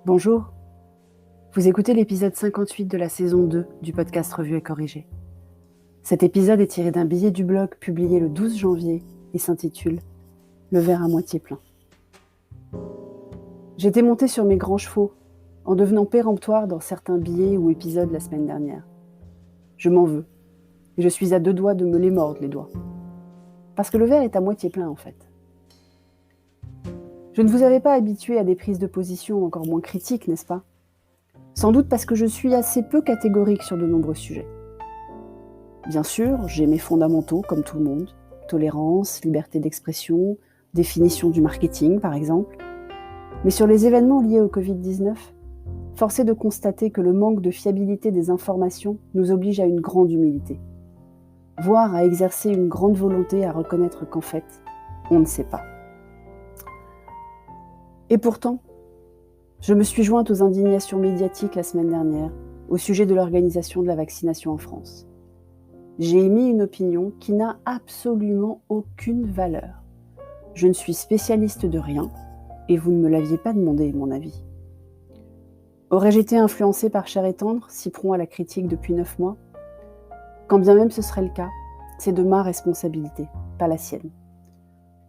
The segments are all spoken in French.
Bonjour, vous écoutez l'épisode 58 de la saison 2 du podcast Revue et Corrigé. Cet épisode est tiré d'un billet du blog publié le 12 janvier et s'intitule « Le verre à moitié plein ». J'étais montée sur mes grands chevaux en devenant péremptoire dans certains billets ou épisodes la semaine dernière. Je m'en veux et je suis à deux doigts de me les mordre les doigts. Parce que le verre est à moitié plein en fait. Je ne vous avais pas habitué à des prises de position encore moins critiques, n'est-ce pas ? Sans doute parce que je suis assez peu catégorique sur de nombreux sujets. Bien sûr, j'ai mes fondamentaux comme tout le monde, tolérance, liberté d'expression, définition du marketing par exemple. Mais sur les événements liés au Covid-19, force est de constater que le manque de fiabilité des informations nous oblige à une grande humilité, voire à exercer une grande volonté à reconnaître qu'en fait, on ne sait pas. Et pourtant, je me suis jointe aux indignations médiatiques la semaine dernière au sujet de l'organisation de la vaccination en France. J'ai émis une opinion qui n'a absolument aucune valeur. Je ne suis spécialiste de rien et vous ne me l'aviez pas demandé, mon avis. Aurais-je été influencée par Chair et Tendre, si prompt à la critique depuis 9 mois ? Quand bien même ce serait le cas, c'est de ma responsabilité, pas la sienne.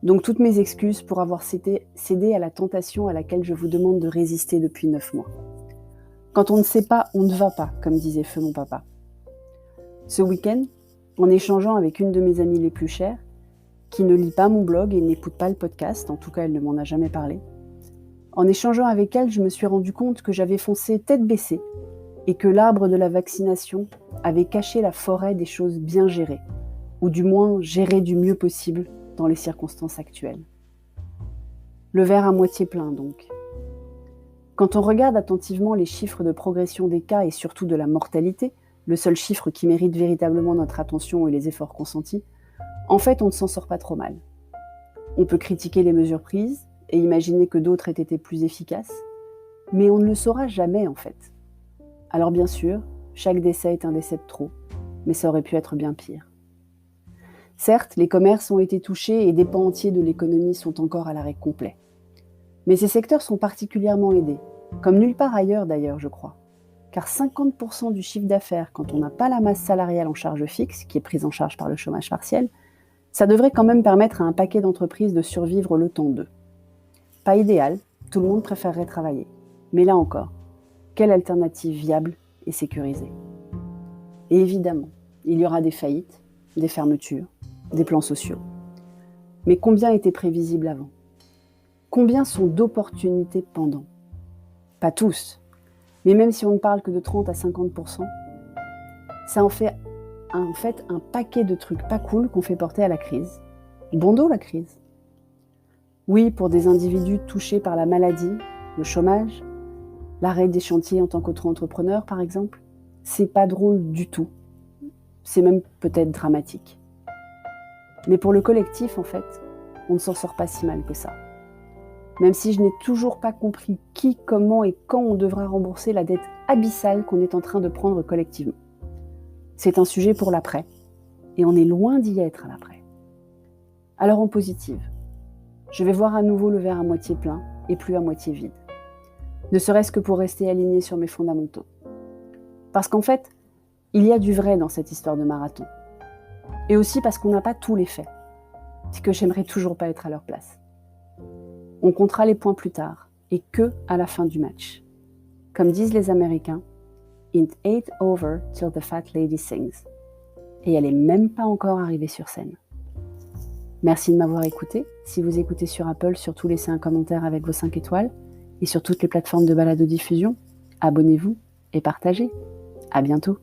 Donc toutes mes excuses pour avoir cédé à la tentation à laquelle je vous demande de résister depuis 9 mois. Quand on ne sait pas, on ne va pas, comme disait feu mon papa. Ce week-end, en échangeant avec une de mes amies les plus chères, qui ne lit pas mon blog et n'écoute pas le podcast, en tout cas elle ne m'en a jamais parlé, en échangeant avec elle, je me suis rendu compte que j'avais foncé tête baissée et que l'arbre de la vaccination avait caché la forêt des choses bien gérées, ou du moins gérées du mieux possible dans les circonstances actuelles. Le verre à moitié plein donc. Quand on regarde attentivement les chiffres de progression des cas et surtout de la mortalité, le seul chiffre qui mérite véritablement notre attention et les efforts consentis, en fait on ne s'en sort pas trop mal. On peut critiquer les mesures prises et imaginer que d'autres aient été plus efficaces, mais on ne le saura jamais en fait. Alors bien sûr, chaque décès est un décès de trop, mais ça aurait pu être bien pire. Certes, les commerces ont été touchés et des pans entiers de l'économie sont encore à l'arrêt complet. Mais ces secteurs sont particulièrement aidés, comme nulle part ailleurs d'ailleurs, je crois. Car 50% du chiffre d'affaires, quand on n'a pas la masse salariale en charge fixe, qui est prise en charge par le chômage partiel, ça devrait quand même permettre à un paquet d'entreprises de survivre le temps d'eux. Pas idéal, tout le monde préférerait travailler. Mais là encore, quelle alternative viable et sécurisée ? Et évidemment, il y aura des faillites, des fermetures, des plans sociaux. Mais combien étaient prévisibles avant ? Combien sont d'opportunités pendant ? Pas tous, mais même si on ne parle que de 30 à 50%, ça en fait un paquet de trucs pas cool qu'on fait porter à la crise. Bon dos la crise. Oui, pour des individus touchés par la maladie, le chômage, l'arrêt des chantiers en tant qu'auto-entrepreneur par exemple, c'est pas drôle du tout. C'est même peut-être dramatique. Mais pour le collectif, en fait, on ne s'en sort pas si mal que ça. Même si je n'ai toujours pas compris qui, comment et quand on devra rembourser la dette abyssale qu'on est en train de prendre collectivement. C'est un sujet pour l'après, et on est loin d'y être à l'après. Alors en positive, je vais voir à nouveau le verre à moitié plein et plus à moitié vide. Ne serait-ce que pour rester aligné sur mes fondamentaux. Parce qu'en fait, il y a du vrai dans cette histoire de marathon. Et aussi parce qu'on n'a pas tous les faits. C'est que j'aimerais toujours pas être à leur place. On comptera les points plus tard, et que à la fin du match. Comme disent les Américains, It ain't over till the fat lady sings. Et elle est même pas encore arrivée sur scène. Merci de m'avoir écouté. Si vous écoutez sur Apple, surtout laissez un commentaire avec vos 5 étoiles. Et sur toutes les plateformes de balado-diffusion, abonnez-vous et partagez. À bientôt.